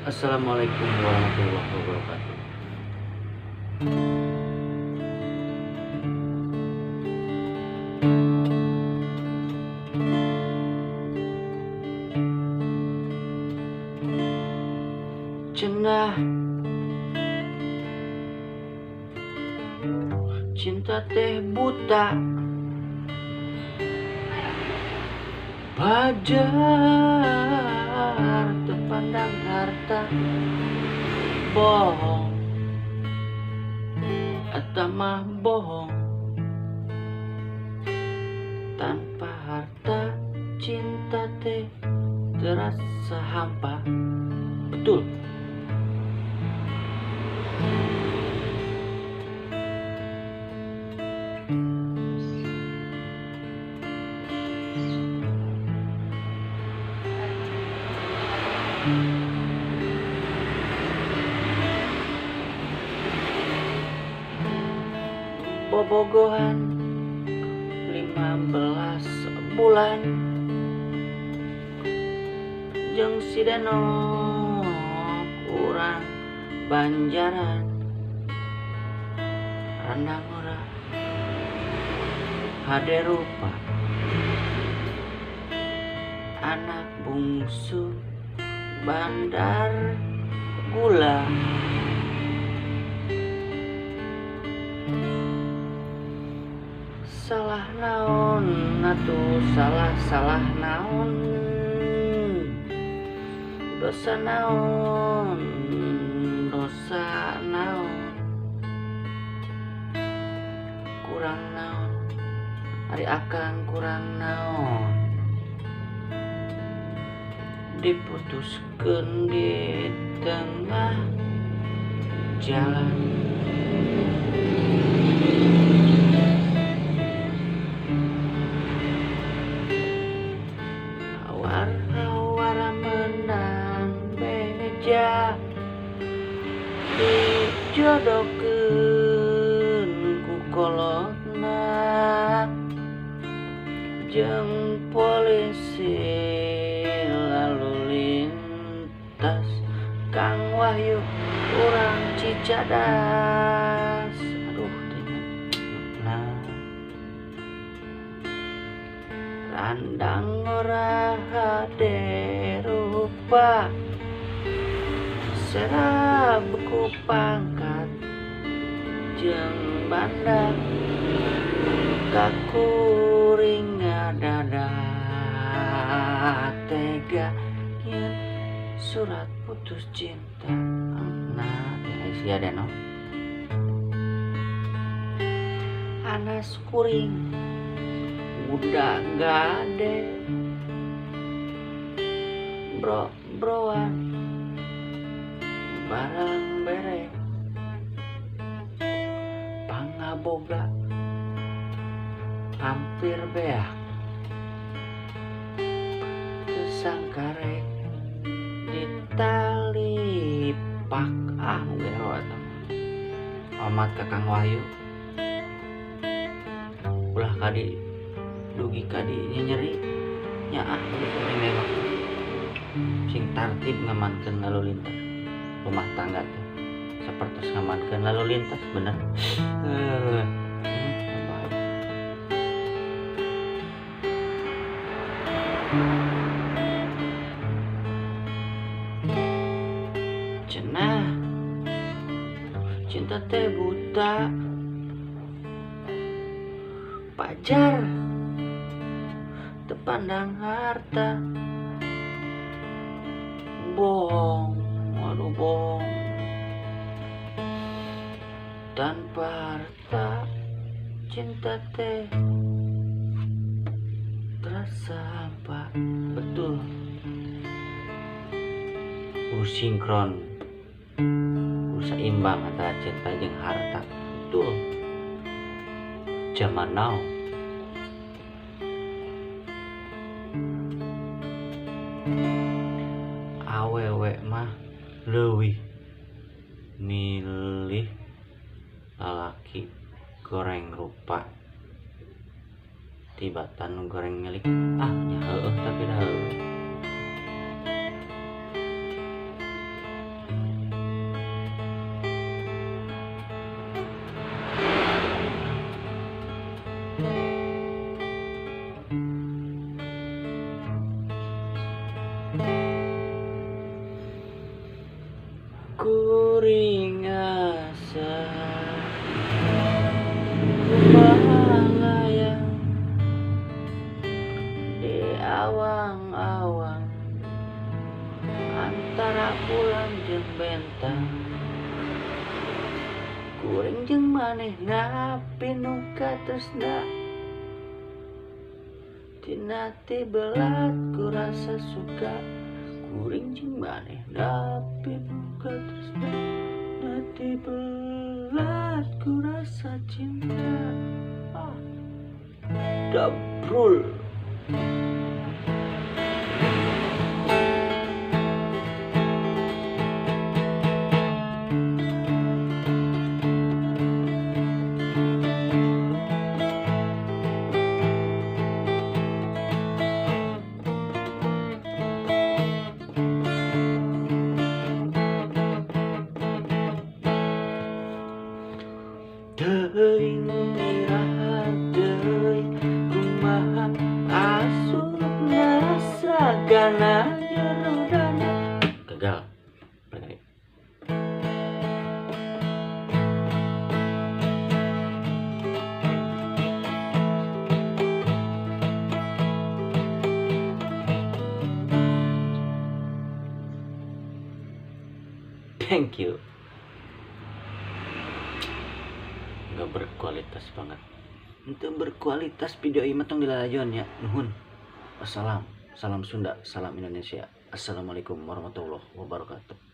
Assalamualaikum warahmatullahi wabarakatuh. Cenah cinta teh buta, pajar terpandang harta, bohong eta mah bohong. Tanpa harta cinta teh terasa hampa. Betul. Bobogohan 15 bulan jeung si Danok urang Banjaran randang ora hade rupa anak bungsu bandar gula. Salah naon atuh salah naon, dosa naon kurang naon ari akang kurang naon diputuskeun di tengah jalan. Hawar-hawar menang beja dijodohkeun ku kolotna jeung polisi lalu lintas. Kang Wahyu urang Cicadas, aduh nah randang ora hade rupa serab ku pangkat jeung bandar kakuring dada tega nyeun surat putus cinta. Nah si Danok Anas kuring udah gade broan barang bere pangaboga hampir beak tersangkarek ditali pak gero eta amat ka Kang Wahyu ulah kadi dugi kadinya nyeri nyaah begitu memang sing tartib ngamankeun lalu lintas rumah tangga teh sapertos ngamankeun lalu lintas bener. Cenah cinta teh buta, pajar tepandang harta, bohong, waduh bohong. Tanpa harta cinta teh terasa hampa. Betul. Urus sinkron, urus seimbang antara cinta jeung harta. Betul. Zaman now awewe mah leuwih milih lalaki goreng rupa tibatan goreng milik nya heueuh tapi dah heueuh antara bulan jeung bentang kuring jeung manehna pinuh katresna tina ti belat ku rasa suka kuring jeung manehna pinuh katresna tina ti belat ku rasa cinta. Dabrul. Teuing iraha teuing kumaha asupna sagana nyerudana. Gagal. Balik. Thank you. Nggak berkualitas banget. Untuk berkualitas video ini matang dilalajuan ya. Nuhun. Wassalam. Salam Sunda, salam Indonesia. Assalamualaikum warahmatullahi wabarakatuh.